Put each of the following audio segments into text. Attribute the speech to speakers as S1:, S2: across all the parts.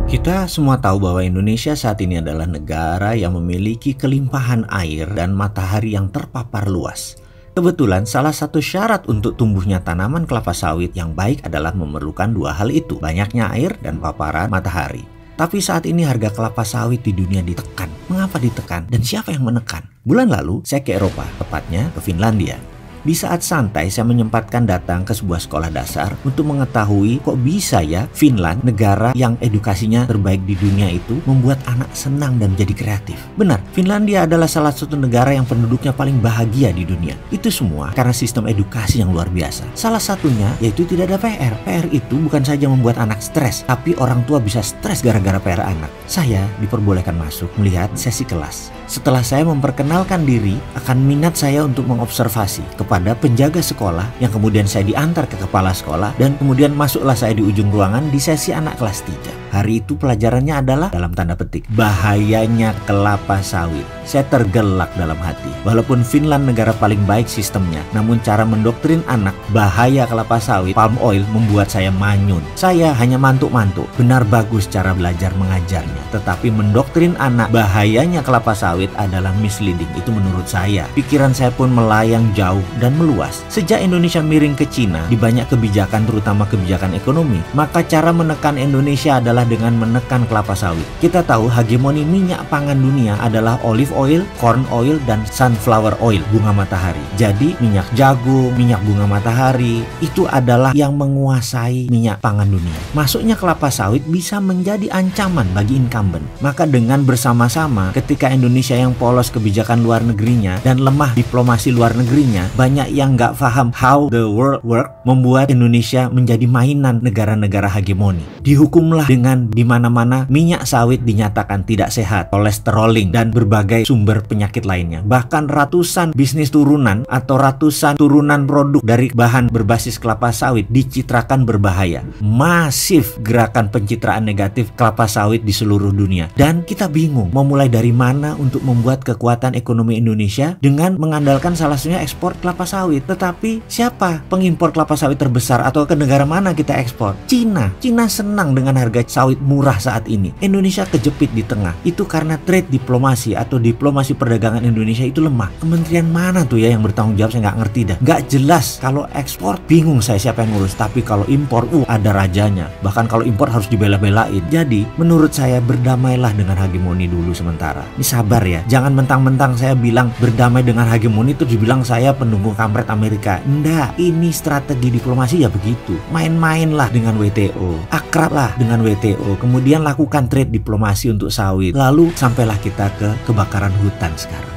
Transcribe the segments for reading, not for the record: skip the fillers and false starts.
S1: Kita semua tahu bahwa Indonesia saat ini adalah negara yang memiliki kelimpahan air dan matahari yang terpapar luas. Kebetulan salah satu syarat untuk tumbuhnya tanaman kelapa sawit yang baik adalah memerlukan dua hal itu, banyaknya air dan paparan matahari. Tapi saat ini harga kelapa sawit di dunia ditekan. Mengapa ditekan dan siapa yang menekan? Bulan lalu saya ke Eropa, tepatnya ke Finlandia. Di saat santai, saya menyempatkan datang ke sebuah sekolah dasar untuk mengetahui kok bisa ya Finland, negara yang edukasinya terbaik di dunia itu, membuat anak senang dan jadi kreatif. Benar, Finlandia adalah salah satu negara yang penduduknya paling bahagia di dunia. Itu semua karena sistem edukasi yang luar biasa. Salah satunya yaitu tidak ada PR. PR itu bukan saja membuat anak stres, tapi orang tua bisa stres gara-gara PR anak. Saya diperbolehkan masuk melihat sesi kelas. Setelah saya memperkenalkan diri, akan minat saya untuk mengobservasi kepada penjaga sekolah yang kemudian saya diantar ke kepala sekolah dan kemudian masuklah saya di ujung ruangan di sesi anak kelas 3. Hari itu pelajarannya adalah dalam tanda petik bahayanya kelapa sawit. Saya tergelak dalam hati. Walaupun Finland negara paling baik sistemnya, namun cara mendoktrin anak bahaya kelapa sawit, palm oil membuat saya manyun. Saya hanya mantuk-mantuk. Benar bagus cara belajar mengajarnya, tetapi mendoktrin anak bahayanya kelapa sawit adalah misleading. Itu menurut saya. Pikiran saya pun melayang jauh dan meluas. Sejak Indonesia miring ke Cina di banyak kebijakan, terutama kebijakan ekonomi, maka cara menekan Indonesia adalah dengan menekan kelapa sawit. Kita tahu hegemoni minyak pangan dunia adalah olive oil, corn oil, dan sunflower oil, bunga matahari. Jadi minyak jagung, minyak bunga matahari itu adalah yang menguasai minyak pangan dunia. Masuknya kelapa sawit bisa menjadi ancaman bagi incumbent. Maka dengan bersama-sama ketika Indonesia yang polos kebijakan luar negerinya dan lemah diplomasi luar negerinya, banyak yang nggak paham how the world work, membuat Indonesia menjadi mainan negara-negara hegemoni. Dihukumlah dengan di mana-mana minyak sawit dinyatakan tidak sehat, kolesteroling, dan berbagai sumber penyakit lainnya. Bahkan ratusan bisnis turunan atau ratusan turunan produk dari bahan berbasis kelapa sawit dicitrakan berbahaya. Masif gerakan pencitraan negatif kelapa sawit di seluruh dunia. Dan kita bingung mau mulai dari mana untuk membuat kekuatan ekonomi Indonesia dengan mengandalkan salah satunya ekspor kelapa sawit. Tetapi siapa pengimpor kelapa sawit terbesar atau ke negara mana kita ekspor? Cina. Cina senang dengan harga sawit murah saat ini. Indonesia kejepit di tengah. Itu karena trade diplomasi atau diplomasi perdagangan Indonesia itu lemah. Kementerian mana tuh ya yang bertanggung jawab? Saya nggak ngerti dah. Nggak jelas. Kalau ekspor bingung saya siapa yang ngurus. Tapi kalau impor, ada rajanya. Bahkan kalau impor harus dibela-belain. Jadi menurut saya berdamailah dengan hegemoni dulu sementara. Ini sabar ya. Jangan mentang-mentang saya bilang berdamai dengan hegemoni itu dibilang saya pendukung kampret Amerika. Nggak. Ini strategi diplomasi ya begitu. Main-mainlah dengan WTO. Akrablah dengan WTO. Kemudian lakukan trade diplomasi untuk sawit. Lalu sampailah kita ke kebakaran hutan sekarang.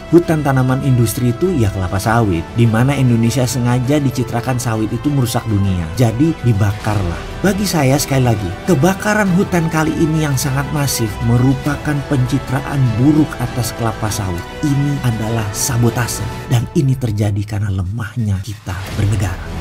S1: Hutan tanaman industri itu ya kelapa sawit, di mana Indonesia sengaja dicitrakan sawit itu merusak dunia. Jadi dibakarlah. Bagi saya sekali lagi, kebakaran hutan kali ini yang sangat masif merupakan pencitraan buruk atas kelapa sawit. Ini adalah sabotase dan ini terjadi karena lemahnya kita bernegara.